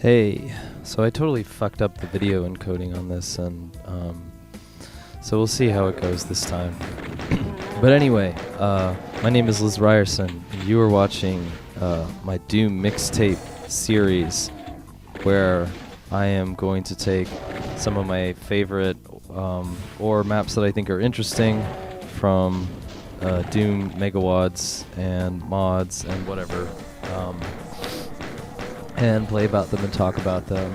Hey, so I totally fucked up the video encoding on this, and so we'll see how it goes this time. But anyway, my name is Liz Ryerson, and you are watching my Doom mixtape series, where I am going to take some of my favorite or maps that I think are interesting from Doom megawads and mods and whatever, and play about them and talk about them.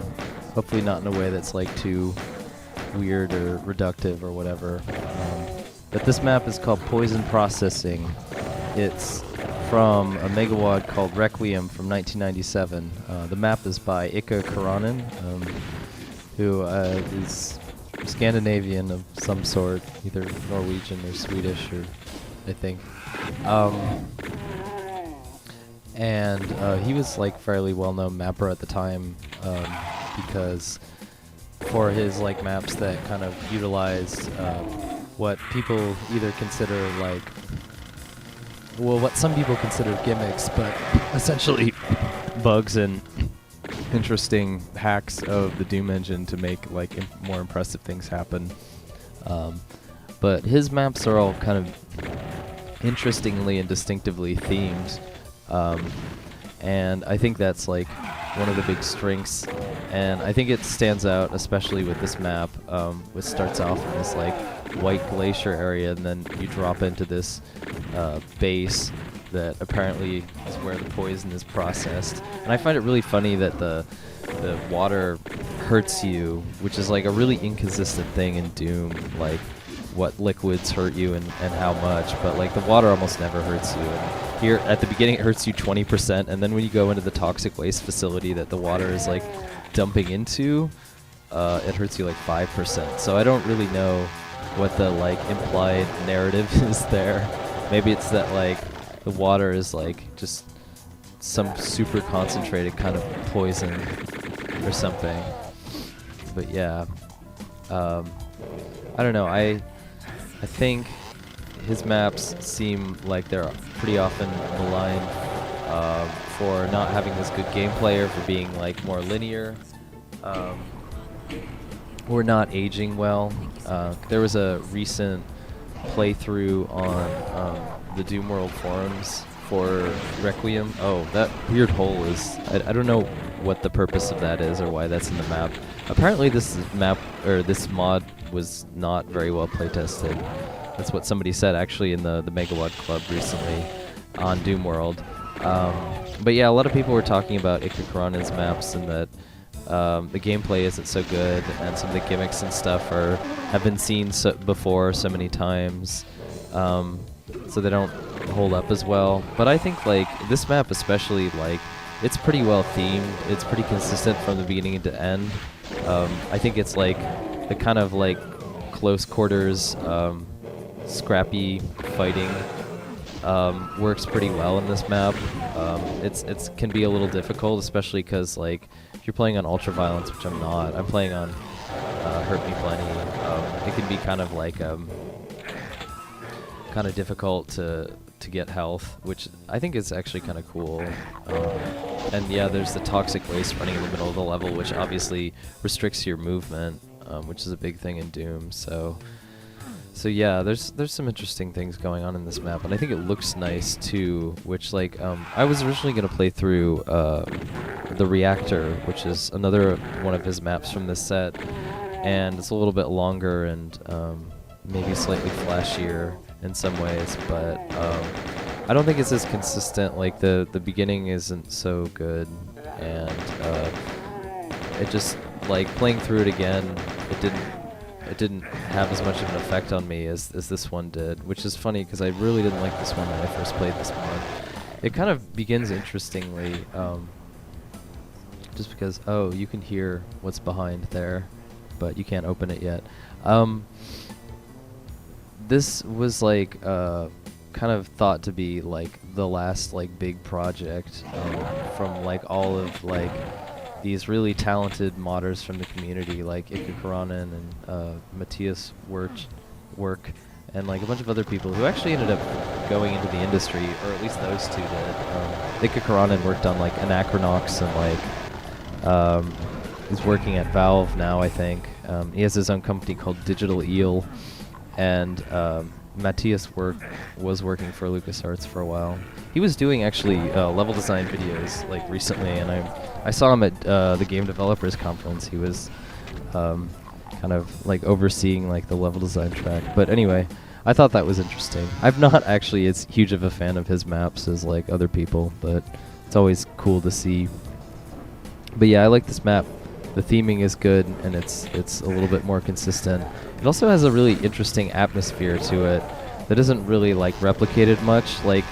Hopefully not in a way that's like too weird or reductive or whatever. But this map is called Poison Processing. It's from a megawad called Requiem from 1997. The map is by Iikka, who is Scandinavian of some sort, either Norwegian or Swedish, or I think. And he was like fairly well-known mapper at the time, because for his like maps that kind of utilized what people either consider like, well, what some people consider gimmicks, but essentially bugs and interesting hacks of the Doom engine to make like more impressive things happen. But his maps are all kind of interestingly and distinctively themed. And I think that's like one of the big strengths, and I think it stands out especially with this map, which starts off in this like white glacier area, and then you drop into this base that apparently is where the poison is processed. And I find it really funny that the water hurts you, which is like a really inconsistent thing in Doom, like what liquids hurt you and how much, but like the water almost never hurts you. And here at the beginning it hurts you 20%, and then when you go into the toxic waste facility that the water is like dumping into, it hurts you like 5%. So I don't really know what the like implied narrative is there. Maybe it's that like the water is like just some super concentrated kind of poison or something. But yeah, I don't know. I think his maps seem like they're pretty often maligned for not having this good gameplay, or for being like more linear, or not aging well. There was a recent playthrough on the Doom World forums for Requiem. Oh, that weird hole is... I don't know what the purpose of that is or why that's in the map. Apparently this map, or this mod, was not very well playtested. That's what somebody said actually in the Megawatt Club recently on Doom World. But yeah, a lot of people were talking about Iikka maps, and that the gameplay isn't so good, and some of the gimmicks and stuff have been seen before so many times, so they don't hold up as well. But I think like this map especially, like it's pretty well themed. It's pretty consistent from the beginning to end. I think it's like the kind of like close quarters, scrappy fighting works pretty well in this map. It's can be a little difficult, especially because like if you're playing on ultra violence, which I'm not. I'm playing on hurt me plenty. It can be kind of like kind of difficult to get health, which I think is actually kind of cool. And yeah, there's the toxic waste running in the middle of the level, which obviously restricts your movement, which is a big thing in Doom. So yeah, there's some interesting things going on in this map, and I think it looks nice too. Which like I was originally gonna play through the Reactor, which is another one of his maps from this set, and it's a little bit longer and maybe slightly flashier in some ways, but I don't think it's as consistent. Like the beginning isn't so good, and it just like playing through it again, it didn't have as much of an effect on me as this one did, which is funny because I really didn't like this one when I first played this one. It kind of begins interestingly, just because, oh, you can hear what's behind there, but you can't open it yet. This was like kind of thought to be like the last like big project from like all of like these really talented modders from the community, like Iikka Karanen and Matthias Work, and like a bunch of other people who actually ended up going into the industry, or at least those two did. Iikka Karanen worked on like Anachronox and like is working at Valve now, I think. He has his own company called Digital Eel, and Matthias was working for LucasArts for a while. He was doing actually level design videos like recently, and I saw him at the Game Developers Conference. He was kind of like overseeing like the level design track. But anyway, I thought that was interesting. I'm not actually as huge of a fan of his maps as like other people, but it's always cool to see. But yeah, I like this map. The theming is good, and it's a little bit more consistent. It also has a really interesting atmosphere to it that isn't really like replicated much. Like,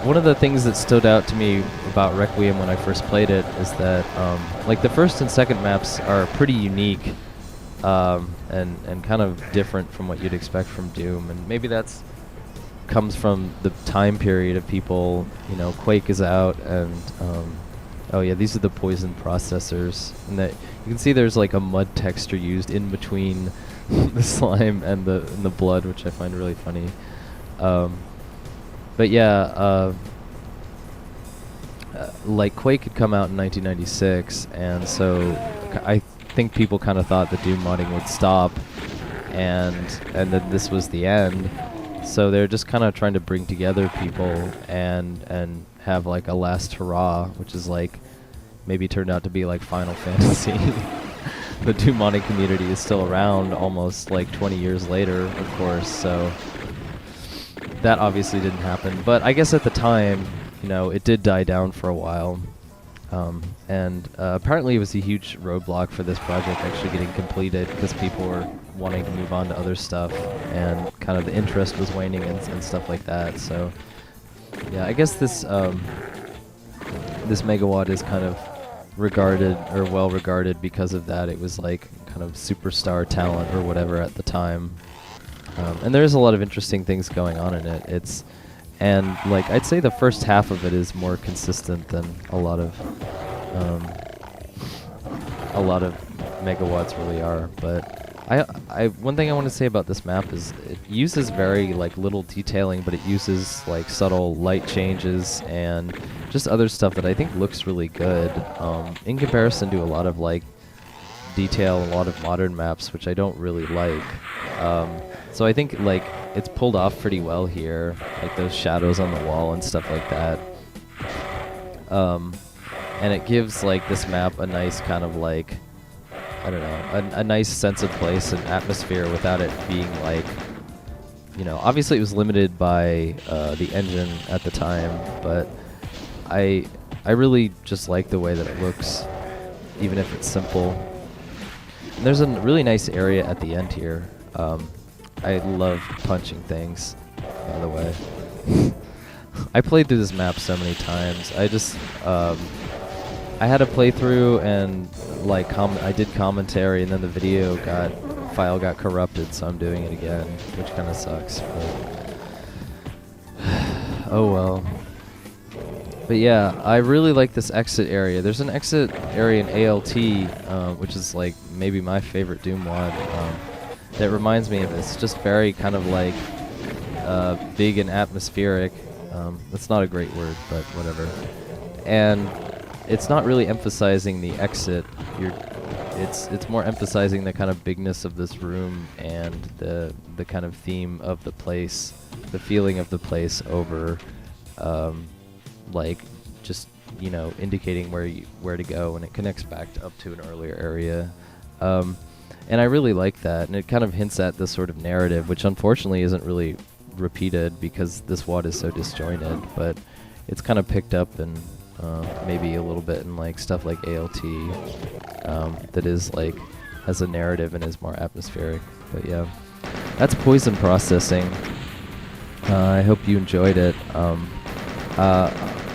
one of the things that stood out to me about Requiem when I first played it is that like the first and second maps are pretty unique and kind of different from what you'd expect from Doom, and maybe that's comes from the time period of people. You know, Quake is out, and oh yeah, these are the poison processors, and that you can see there's like a mud texture used in between the slime and the blood, which I find really funny. But yeah, like Quake had come out in 1996, and so I think people kind of thought the Doom modding would stop, and then this was the end. So they're just kind of trying to bring together people and have like a last hurrah, which is like maybe turned out to be like Final Fantasy. The Doom modding community is still around almost like 20 years later, of course, so that obviously didn't happen. But I guess at the time, you know, it did die down for a while. And apparently it was a huge roadblock for this project actually getting completed because people were wanting to move on to other stuff, and kind of the interest was waning and stuff like that. So yeah, I guess this Megawatt is kind of regarded, or well regarded, because of that. It was like kind of superstar talent or whatever at the time. And there's a lot of interesting things going on in it. And like I'd say the first half of it is more consistent than a lot of Megawatts really are. But one thing I want to say about this map is it uses very like little detailing, but it uses like subtle light changes and just other stuff that I think looks really good in comparison to a lot of like detail, a lot of modern maps, which I don't really like. So I think like it's pulled off pretty well here, like those shadows on the wall and stuff like that. And it gives like this map a nice kind of like, I don't know, a nice sense of place and atmosphere without it being like, you know, obviously it was limited by the engine at the time, but I really just like the way that it looks, even if it's simple. And there's a really nice area at the end here. I love punching things, by the way. I played through this map so many times. I just, I had a playthrough and like I did commentary, and then the file got corrupted, so I'm doing it again, which kind of sucks. But oh well. But yeah, I really like this exit area. There's an exit area in ALT, which is like maybe my favorite Doom mod. That reminds me of this. Just very kind of like big and atmospheric. That's not a great word, but whatever. And it's not really emphasizing the exit. It's more emphasizing the kind of bigness of this room and the kind of theme of the place, the feeling of the place over, like just, you know, indicating where to go, and it connects back up to an earlier area. And I really like that, and it kind of hints at this sort of narrative, which unfortunately isn't really repeated because this WAD is so disjointed, but it's kind of picked up in maybe a little bit in like stuff like ALT, that is like has a narrative and is more atmospheric. But yeah, that's Poison Processing. I hope you enjoyed it.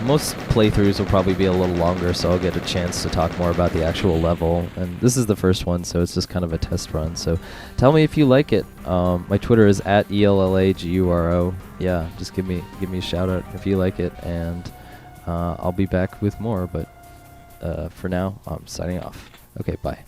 Most playthroughs will probably be a little longer, so I'll get a chance to talk more about the actual level. And this is the first one, so it's just kind of a test run. So tell me if you like it. My Twitter is @ELLAGURO. Yeah, just give me a shout out if you like it, and I'll be back with more. But for now, I'm signing off. Okay, bye.